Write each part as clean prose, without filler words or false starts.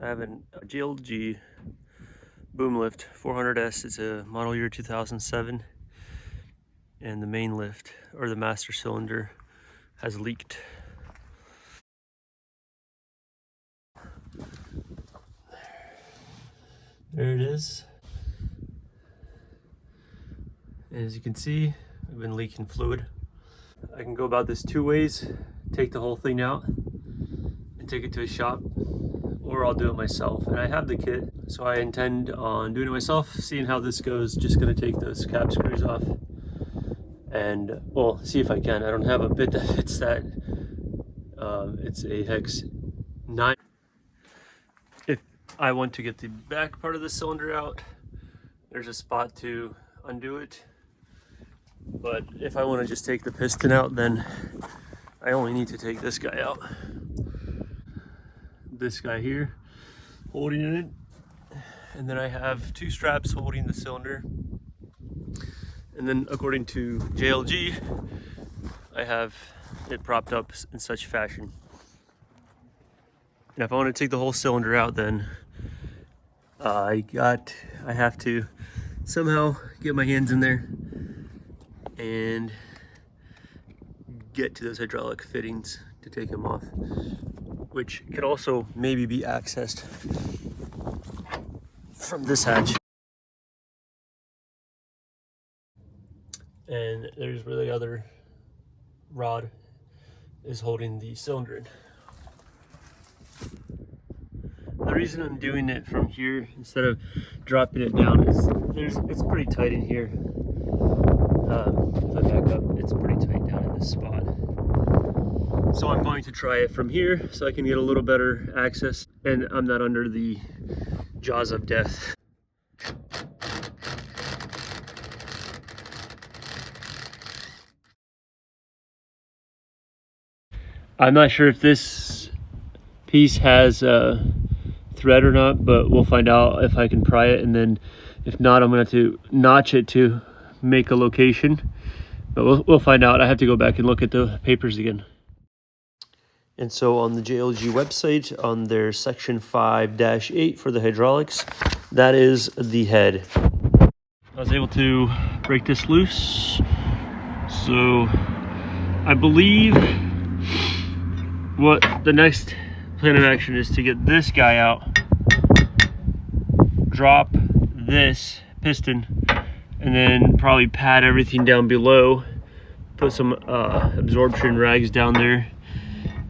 I have a JLG boom lift 400S. It's a model year 2007, and the main lift, or the master cylinder, has leaked. There it is. And as you can see, I've been leaking fluid. I can go about this two ways: take the whole thing out and take it to a shop, or I'll do it myself. And I have the kit, so I intend on doing it myself, seeing how this goes. Just gonna take those cap screws off and, well, see if I can. I don't have a bit that fits that. It's a hex 9. If I want to get the back part of the cylinder out, there's a spot to undo it. But if I want to just take the piston out, then I only need to take this guy out. This guy here holding it, and then I have two straps holding the cylinder. And then according to JLG, I have it propped up in such fashion. And if I want to take the whole cylinder out, then I have to somehow get my hands in there and get to those hydraulic fittings to take them off, which could also maybe be accessed from this hatch. And there's where the other rod is holding the cylinder in. The reason I'm doing it from here instead of dropping it down is it's pretty tight in here. If I back up, it's pretty tight down in this spot. So I'm going to try it from here so I can get a little better access and I'm not under the jaws of death. I'm not sure if this piece has a thread or not, but we'll find out if I can pry it, and then if not, I'm gonna have to notch it to make a location, but we'll find out. I have to go back and look at the papers again. And so on the JLG website, on their section 5-8 for the hydraulics, that is the head. I was able to break this loose, so I believe what the next plan of action is to get this guy out, drop this piston, and then probably pad everything down below, put some absorption rags down there,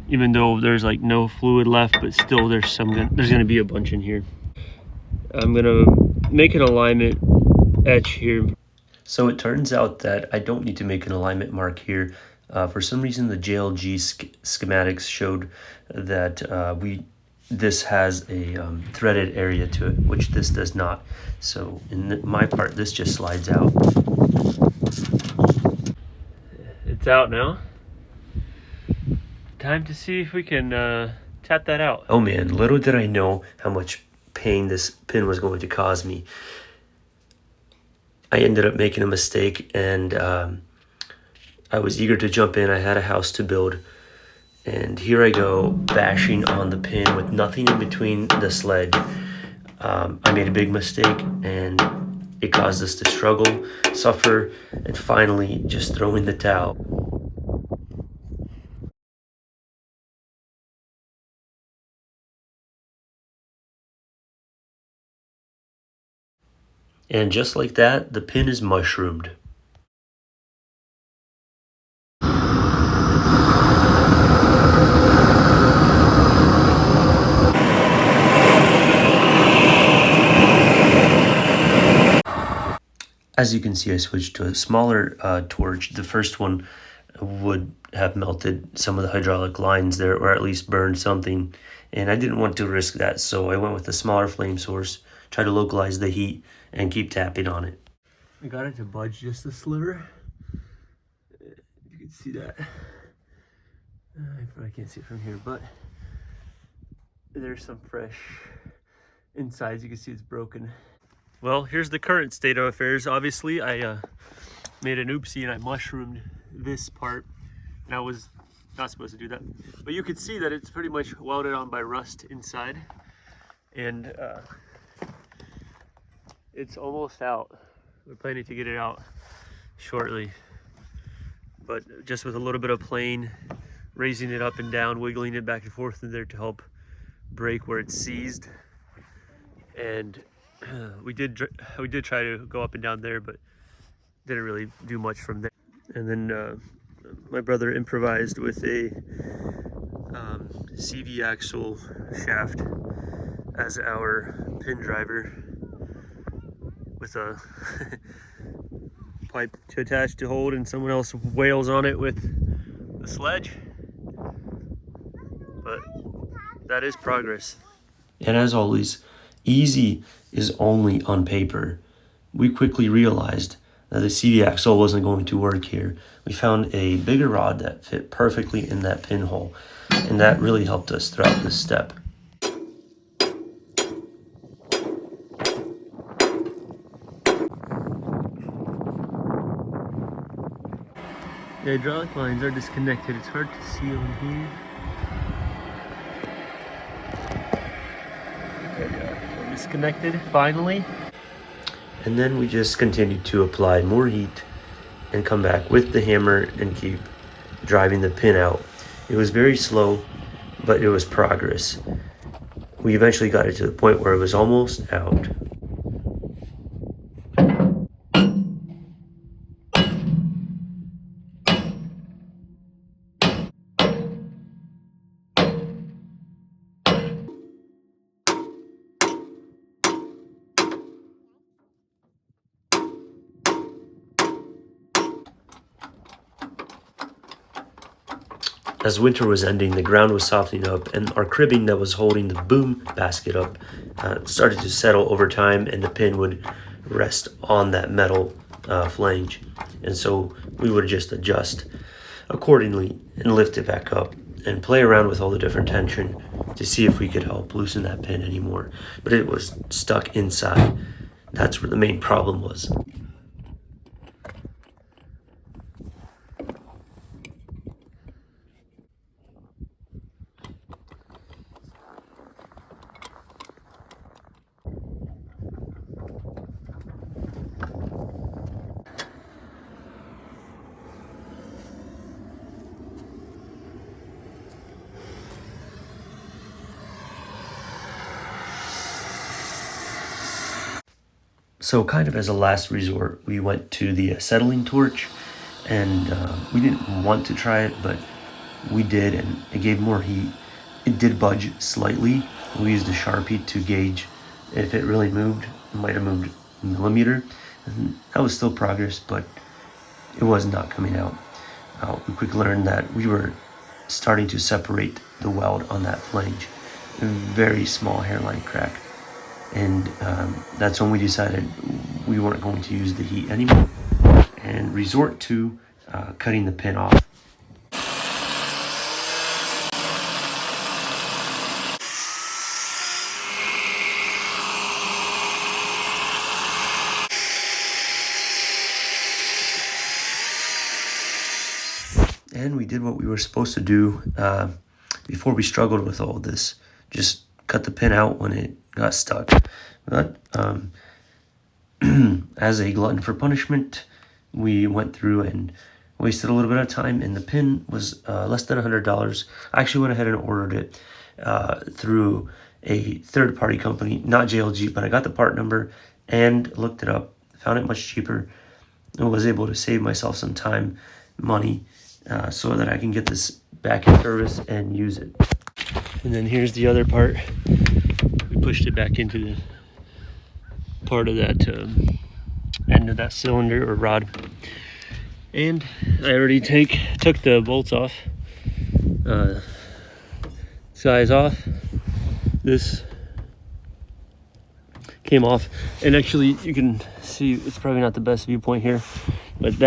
even though there's like no fluid left, but still there's gonna be a bunch in here. I'm gonna make an alignment etch here. So it turns out that I don't need to make an alignment mark here. For some reason, the JLG schematics showed that this has a threaded area to it, which this does not. So in my part, this just slides out. It's out now. Time to see if we can tap that out. Oh man, little did I know how much pain this pin was going to cause me. I ended up making a mistake, and I was eager to jump in. I had a house to build, and here I go bashing on the pin with nothing in between the sledge. I made a big mistake, and it caused us to struggle, suffer, and finally just throw in the towel. And just like that, the pin is mushroomed. As you can see, I switched to a smaller torch. The first one would have melted some of the hydraulic lines there, or at least burned something. And I didn't want to risk that, so I went with a smaller flame source, try to localize the heat, and keep tapping on it. I got it to budge just a sliver. You can see that. I probably can't see it from here, but there's some fresh insides. You can see it's broken. Well, here's the current state of affairs. Obviously, I made an oopsie and I mushroomed this part, and I was not supposed to do that. But you can see that it's pretty much welded on by rust inside. and it's almost out. We're planning to get it out shortly, but just with a little bit of plane, raising it up and down, wiggling it back and forth in there to help break where it's seized. And we did try to go up and down there, but didn't really do much from there. And then my brother improvised with a CV axle shaft as our pin driver, with a pipe to attach to hold, and someone else wails on it with the sledge. But that is progress. And as always, easy is only on paper. We quickly realized that the CV axle wasn't going to work here. We found a bigger rod that fit perfectly in that pinhole, and that really helped us throughout this step. The hydraulic lines are disconnected. It's hard to see on here. There we go. So disconnected finally. And then we just continued to apply more heat and come back with the hammer and keep driving the pin out. It was very slow, but it was progress. We eventually got it to the point where it was almost out. As winter was ending, the ground was softening up, and our cribbing that was holding the boom basket up started to settle over time, and the pin would rest on that metal flange. And so we would just adjust accordingly and lift it back up and play around with all the different tension to see if we could help loosen that pin anymore. But it was stuck inside. That's where the main problem was. So kind of as a last resort, we went to the acetylene torch, and we didn't want to try it, but we did, and it gave more heat. It did budge slightly. We used a Sharpie to gauge if it really moved. It might have moved a millimeter, and that was still progress, but it was not coming out. We quickly learned that we were starting to separate the weld on that flange. A very small hairline crack. And that's when we decided we weren't going to use the heat anymore and resort to cutting the pin off. And we did what we were supposed to do before we struggled with all this. Just cut the pin out when it got stuck. But as a glutton for punishment, we went through and wasted a little bit of time, and the pin was less than $100. I actually went ahead and ordered it through a third-party company, not JLG, but I got the part number and looked it up, found it much cheaper, and was able to save myself some time, money, so that I can get this back in service and use it. And then here's the other part. We pushed it back into the part of that end of that cylinder or rod. And I already took the bolts off, size off. This came off, and actually you can see it's probably not the best viewpoint here, but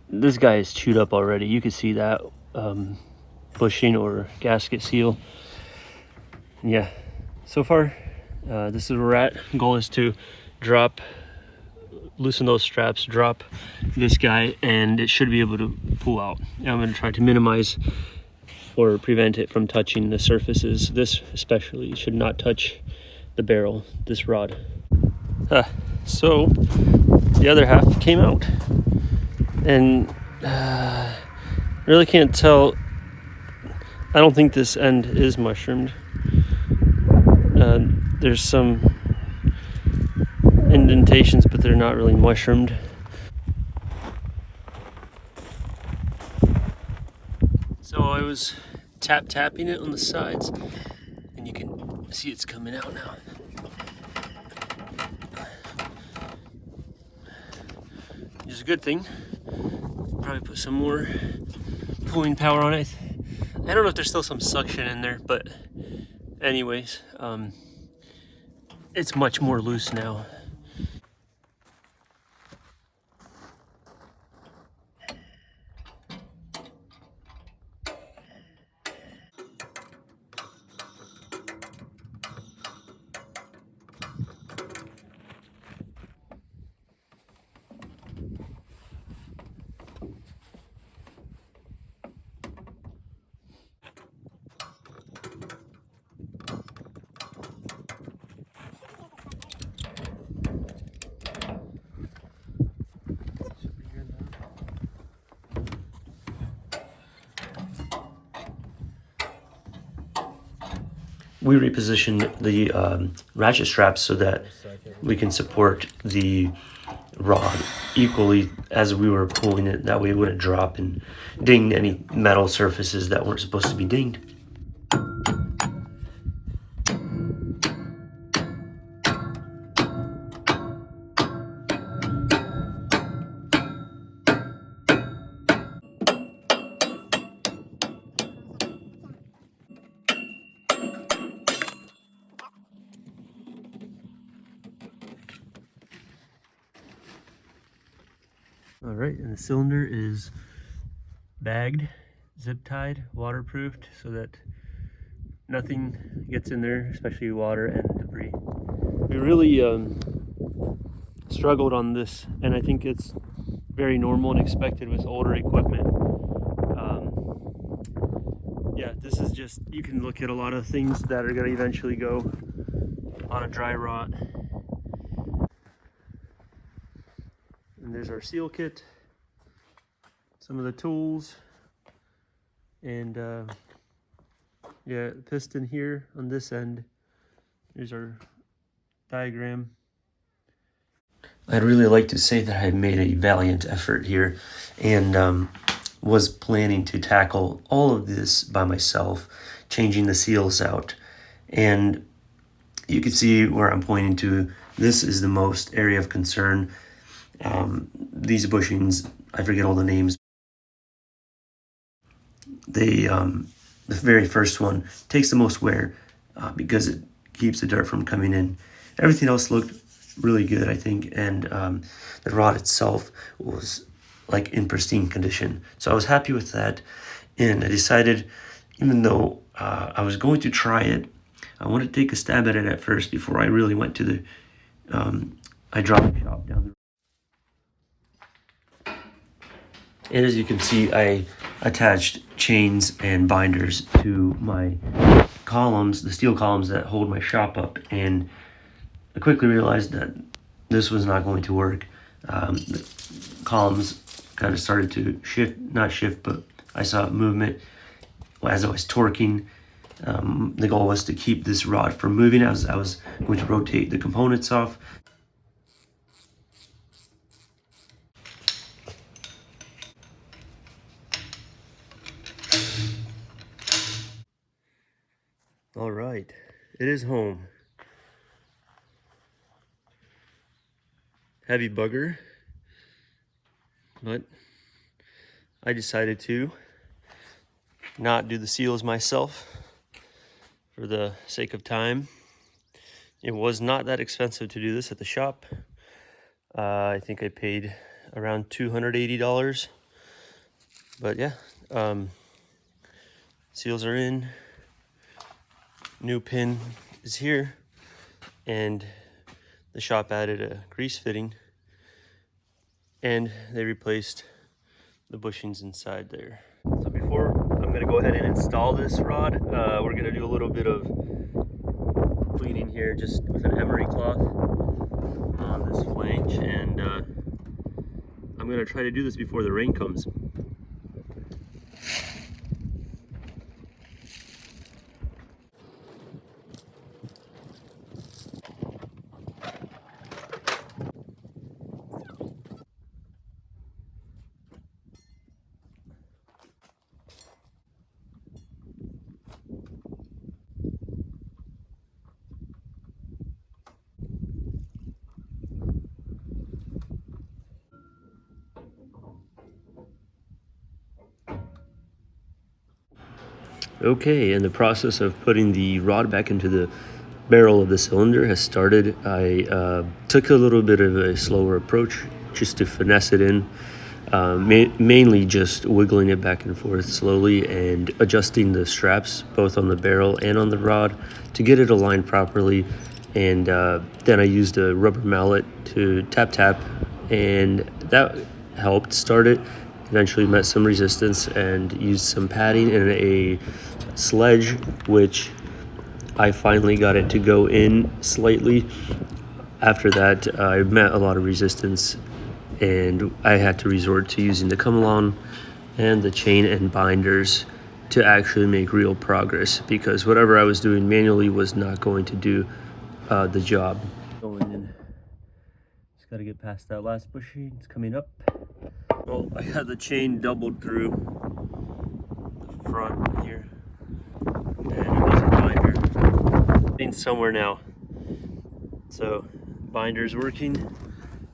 this guy is chewed up already. You can see that bushing or gasket seal. Yeah, so far this is where we're at. Goal is to loosen those straps, drop this guy, and it should be able to pull out. I'm going to try to minimize or prevent it from touching the surfaces. This especially should not touch the barrel, this rod. So the other half came out, and really can't tell. I don't think this end is mushroomed. There's some indentations, but they're not really mushroomed. So I was tapping it on the sides, and you can see it's coming out now. Which is a good thing. Probably put some more pulling power on it. I don't know if there's still some suction in there, but anyways, it's much more loose now. We repositioned the ratchet straps so that we can support the rod equally as we were pulling it. That way it wouldn't drop and ding any metal surfaces that weren't supposed to be dinged. All right, and the cylinder is bagged, zip tied, waterproofed, so that nothing gets in there, especially water and debris. We really struggled on this, and I think it's very normal and expected with older equipment. Yeah, this is just, you can look at a lot of things that are going to eventually go on a dry rot. And there's our seal kit, some of the tools, and yeah, piston here on this end. Here's our diagram. I'd really like to say that I made a valiant effort here and was planning to tackle all of this by myself, changing the seals out. And you can see where I'm pointing to. This is the most area of concern. These bushings, I forget all the names. The very first one takes the most wear because it keeps the dirt from coming in. Everything else looked really good, I think, and the rod itself was like in pristine condition. So I was happy with that, and I decided, even though I was going to try it, I wanted to take a stab at it at first before I really went to the hydraulic shop down the road. And as you can see, I attached chains and binders to my columns, the steel columns that hold my shop up, and I quickly realized that this was not going to work. The columns kind of started to shift, not shift, but I saw movement as I was torquing. The goal was to keep this rod from moving as I was going to rotate the components off. All right, it is home. Heavy bugger, but I decided to not do the seals myself for the sake of time. It was not that expensive to do this at the shop. I think I paid around $280, but yeah, seals are in, new pin is here, and the shop added a grease fitting, and they replaced the bushings inside there. So before I'm gonna go go ahead and install this rod. We're gonna do a little bit of cleaning here just with an emery cloth on this flange, and I'm gonna try to do this before the rain comes. Okay, and the process of putting the rod back into the barrel of the cylinder has started. I took a little bit of a slower approach just to finesse it in, mainly just wiggling it back and forth slowly and adjusting the straps both on the barrel and on the rod to get it aligned properly. And then I used a rubber mallet to tap, and that helped start it. Eventually met some resistance and used some padding and a sledge, which I finally got it to go in slightly. After that, I met a lot of resistance, and I had to resort to using the come along and the chain and binders to actually make real progress, because whatever I was doing manually was not going to do the job. Going in. Just got to get past that last bushing. It's coming up. Well, I got the chain doubled through the front here, and there's a binder in somewhere now. So binder's working,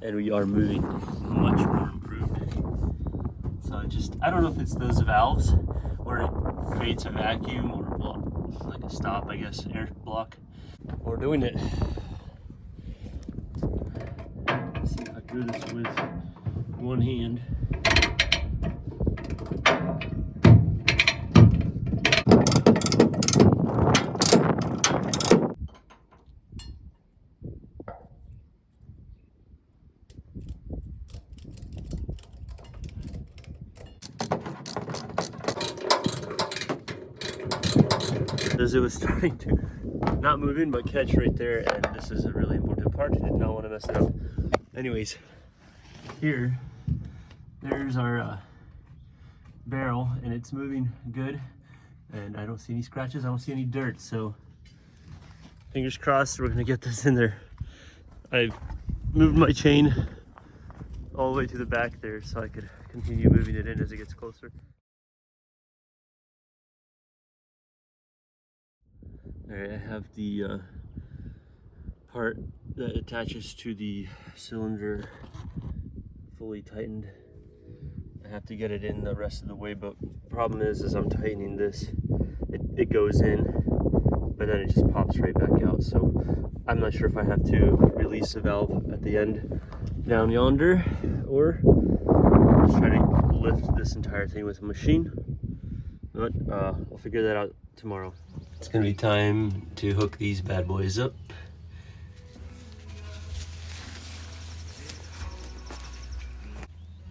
and we are moving much more improved. So I don't know if it's those valves where it creates a vacuum or a block, like a stop, I guess, air block. We're doing it. Let's see if I do this with one hand. As it was starting to not move in but catch right there, and this is a really important part. I did not want to mess it up. Anyways, there's our barrel, and it's moving good, and I don't see any scratches, I don't see any dirt, so fingers crossed we're gonna get this in there. I've moved my chain all the way to the back there so I could continue moving it in as it gets closer. Alright, I have the part that attaches to the cylinder fully tightened. I have to get it in the rest of the way, but the problem is I'm tightening this. It goes in, but then it just pops right back out. So I'm not sure if I have to release the valve at the end down yonder, or just try to lift this entire thing with a machine. But I'll figure that out tomorrow. It's gonna be time to hook these bad boys up.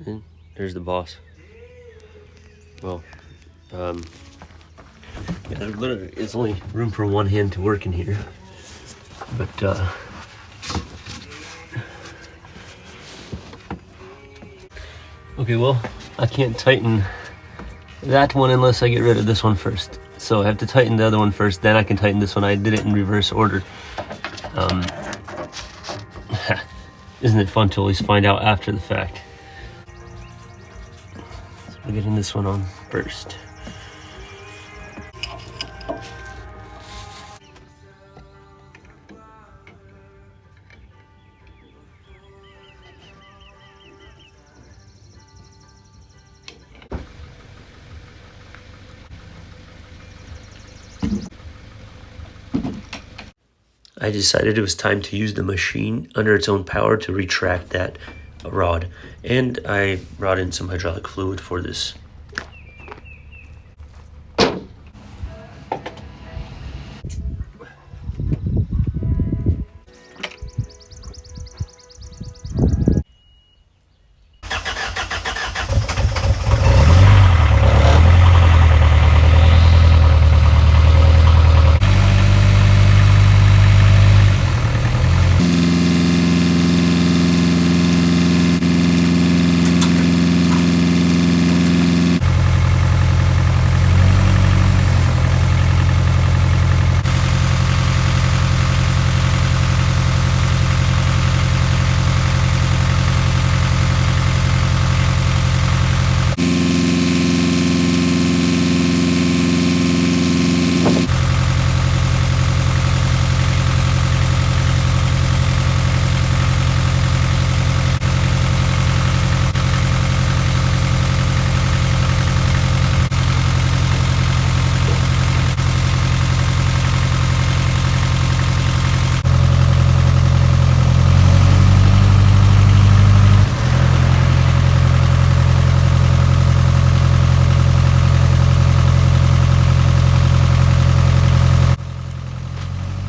And there's the boss. Well, yeah, there literally is only room for one hand to work in here, but okay, well, I can't tighten that one unless I get rid of this one first. So I have to tighten the other one first, then I can tighten this one. I did it in reverse order. Isn't it fun to always find out after the fact? So we're getting this one on first. I decided it was time to use the machine under its own power to retract that rod, and I brought in some hydraulic fluid for this.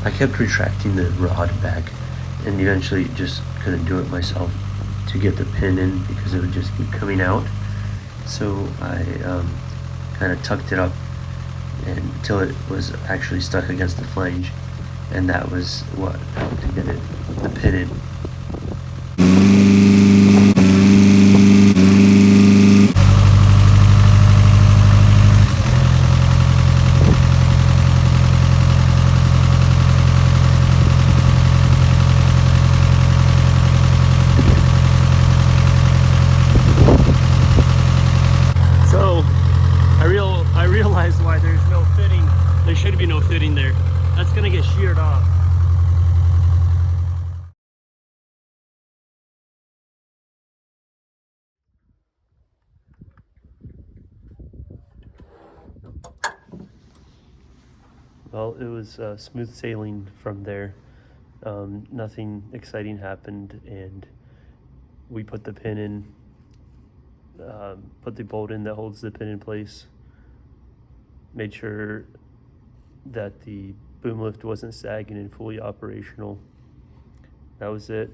I kept retracting the rod back and eventually just couldn't do it myself to get the pin in because it would just keep coming out. So I kind of tucked it up until it was actually stuck against the flange, and that was what helped to get the pin in. So I realized why there's no fitting. There should be no fitting there. That's gonna get sheared off. Well, it was smooth sailing from there. Nothing exciting happened, and we put the pin in, put the bolt in that holds the pin in place, made sure that the boom lift wasn't sagging and fully operational. That was it.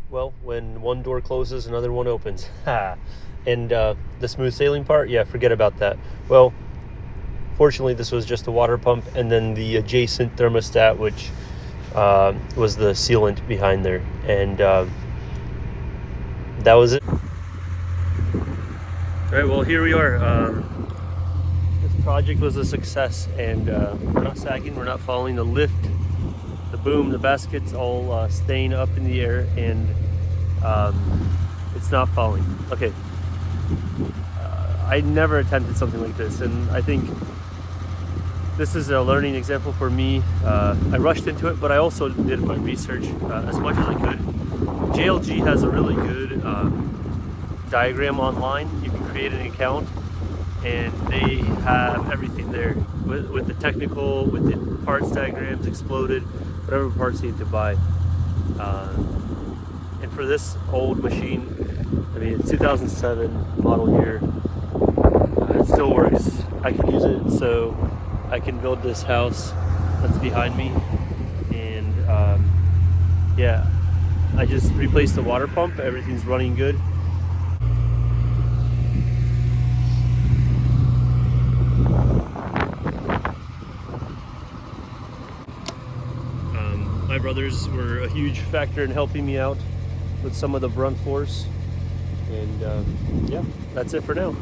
Well, when one door closes, another one opens. And the smooth sailing part, yeah, forget about that. Well, fortunately, this was just a water pump, and then the adjacent thermostat, which was the sealant behind there. And that was it. All right, well, here we are. This project was a success, and we're not sagging, we're not falling. The lift, the boom, the basket's all staying up in the air, and it's not falling. Okay, I never attempted something like this, and I think this is a learning example for me. I rushed into it, but I also did my research as much as I could. JLG has a really good diagram online. You can create an account, and they have everything there with the technical, with the parts diagrams, exploded, whatever parts you need to buy. And for this old machine, I mean, it's 2007 model year, it still works. I can use it so I can build this house that's behind me. And yeah, I just replaced the water pump, everything's running good. My brothers were a huge factor in helping me out with some of the brunt force, and yeah, that's it for now.